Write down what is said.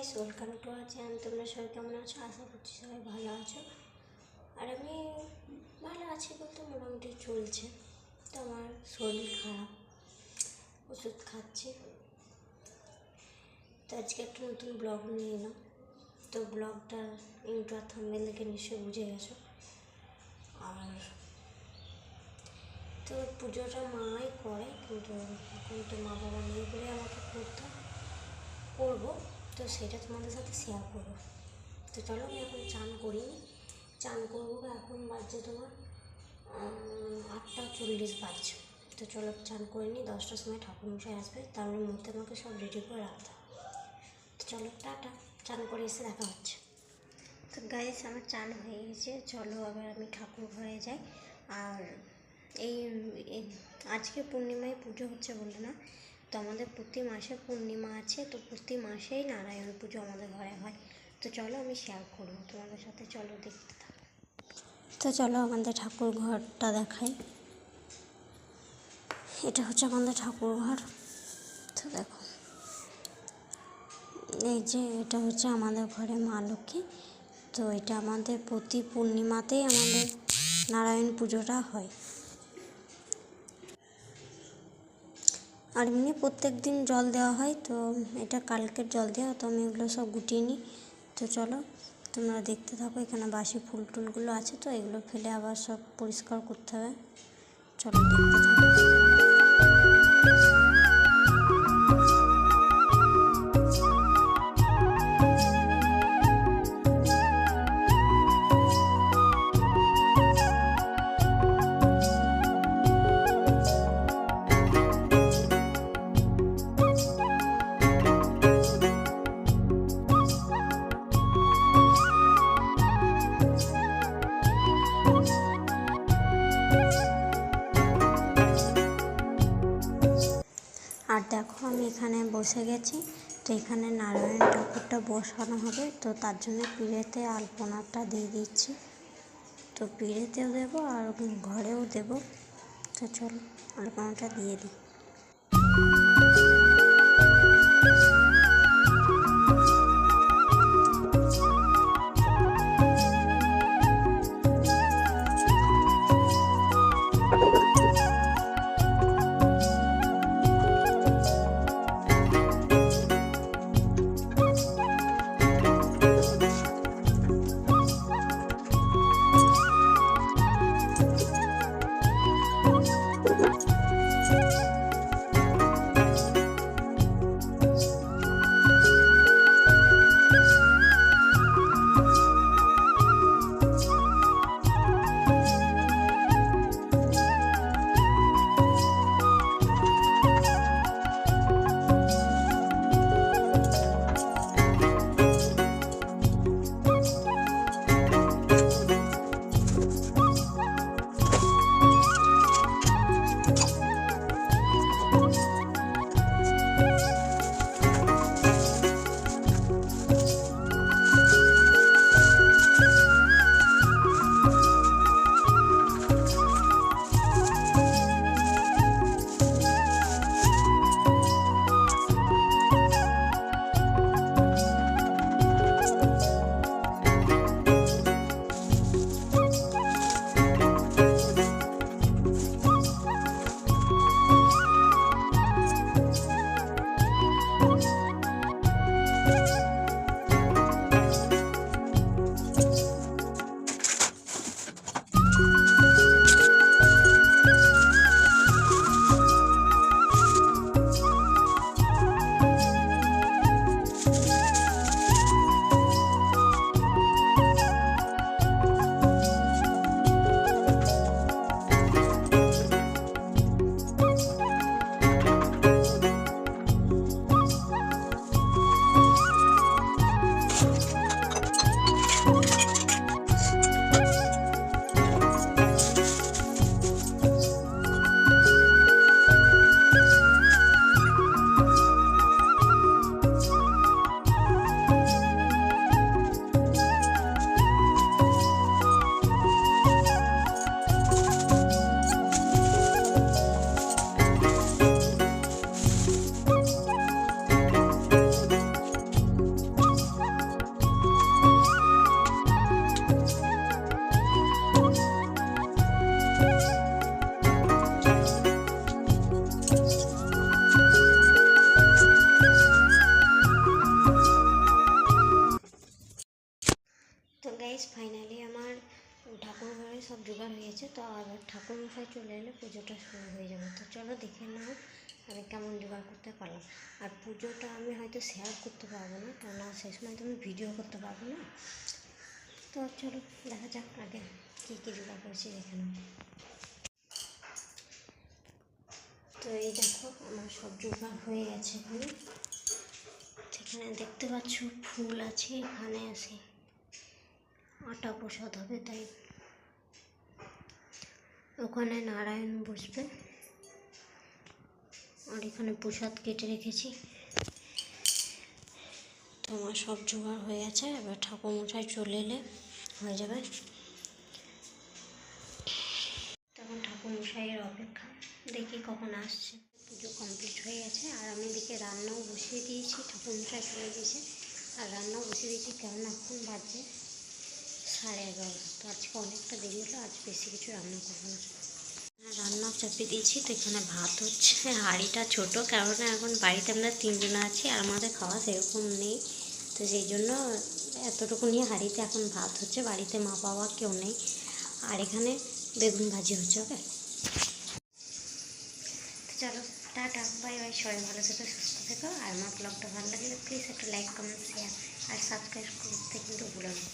Guys, welcome to our channel. তোমরা সবাই কেমন আছো? আশা করছি সবাই ভালো আছো। আর আমি ভালো আছি বলতে মোটামুটি চলছে। তো আমার শরীর খারাপ, ওষুধ খাচ্ছি। তো আজকে একটা নতুন ব্লগ নিয়ে এলাম। তো ব্লগটা ইন্ট্রো আর থাম্বনেল দেখে নিশ্চয়ই বুঝে গেছো। আর তো পুজোটা মাই করে, কিন্তু এখন তো মা বাবা নিয়ে বলে আমাকে করবো। তো সেটা তোমাদের সাথে শেয়ার করবো। তো চলো, আমি এখন চান করিনি, চান করবো। এখন বাজছে তোমার 8:40 বাজছে। তো চলো চান করে নিই, 10টার সময় ঠাকুরমশাই আসবে, তারপরে মধ্যে আমাকে সব রেডি করে রাখতে হবে। তো চলো টাটা, চান করে এসে দেখা হচ্ছে। তো গাইস, আমার চান হয়ে গেছে, চলো আবার আমি ঠাকুর ঘরে যাই। আর এই আজকে পূর্ণিমায় পুজো হচ্ছে বলে না, তো আমাদের প্রতি মাসে পূর্ণিমা আছে, তো প্রতি মাসেই নারায়ণ পুজো আমাদের ঘরে হয়। তো চলো আমি শেয়ার করবো তোমাদের সাথে, চলো দেখতে থাকো। তো চলো আমাদের ঠাকুর ঘরটা দেখাই। এটা হচ্ছে আমাদের ঠাকুর ঘর। তো দেখো, এই যে এটা হচ্ছে আমাদের ঘরে মা লক্ষ্মী। তো এটা আমাদের প্রতি পূর্ণিমাতেই আমাদের নারায়ণ পুজোটা হয়। আর এমনি প্রত্যেক দিন জল দেওয়া হয়। তো এটা কালকের জল দেওয়া, তো আমি এগুলো সব গুটিয়ে নিই। তো চলো তোমরা দেখতে থাকো। এখানে বাসি ফুল টুলগুলো আছে, তো এগুলো ফেলে আবার সব পরিষ্কার করতে হবে। চলো দেখতে থাকো। আর দেখো, আমি এখানে বসে গেছি। তো এখানে নারায়ণ ঠাকুরটা বসানো হবে, তো তার জন্য পিঁড়েতে আলপনাটা দিয়ে দিচ্ছি। তো পিঁড়েতেও দেবো আর ঘরেও দেবো। তো চলো আলপনাটা দিয়ে দিই। গাইস ফাইনালি আমার ঠাকুর ঘরে সব জোগাড় হয়েছে, তো আবার ঠাকুর মশাই চলে এলে পুজোটা শুরু হয়ে যাবে। তো চলো দেখে নাও আমি কেমন জোগাড় করতে পারলাম। আর পুজোটা আমি হয়তো শেয়ার করতে পারবো না, কেননা সেই সময় তো আমি ভিডিও করতে পারবো না। তো চলো দেখা যাক আগে কী কী জোগাড় করেছি দেখে নাও। তো এই দেখো আমার সব জোগাড় হয়ে গেছে। এখানে দেখতে পাচ্ছ ফুল আছে, এখানে আছে আটা প্রসাদ হবে, তাই ওখানে নারায়ণ বসবে। আর এখানে প্রসাদ কেটে রেখেছি। তোমার সব জোগাড় হয়ে গেছে, এবার ঠাকুরমশাই চলে এলে হয়ে যাবে। তখন ঠাকুরমশাইয়ের অপেক্ষা, দেখি কখন আসছে। পুজো কমপ্লিট হয়ে গেছে আর আমি এদিকে রান্নাও বসিয়ে দিয়েছি। ঠাকুরমশাই চলে দিয়েছে আর রান্নাও বসিয়ে দিয়েছি, কেননা এখন বাজে 11:30। তো আজকে অনেকটা দেরি হলো, আজ বেশি কিছু রান্না করবো না। রান্না চাপিয়ে দিয়েছি। তো এখানে ভাত হচ্ছে, হাঁড়িটা ছোটো, কেননা এখন বাড়িতে আমরা 3 জন আছি আর আমাদের খাওয়া সেরকম নেই, তো সেই জন্য এতটুকু নিয়ে হাঁড়িতে এখন ভাত হচ্ছে। বাড়িতে মা বাবা কেউ নেই। আর এখানে বেগুন ভাজি হচ্ছে। ওকে, তো চলো টাটা, বাই বাই, সবাই ভালো থেকো, সুস্থ থেকো। আর আমার ব্লগটা ভালো লাগলে প্লিজ একটা লাইক, কমেন্ট, শেয়ার আর সাবস্ক্রাইব করতে কিন্তু ভুলো না।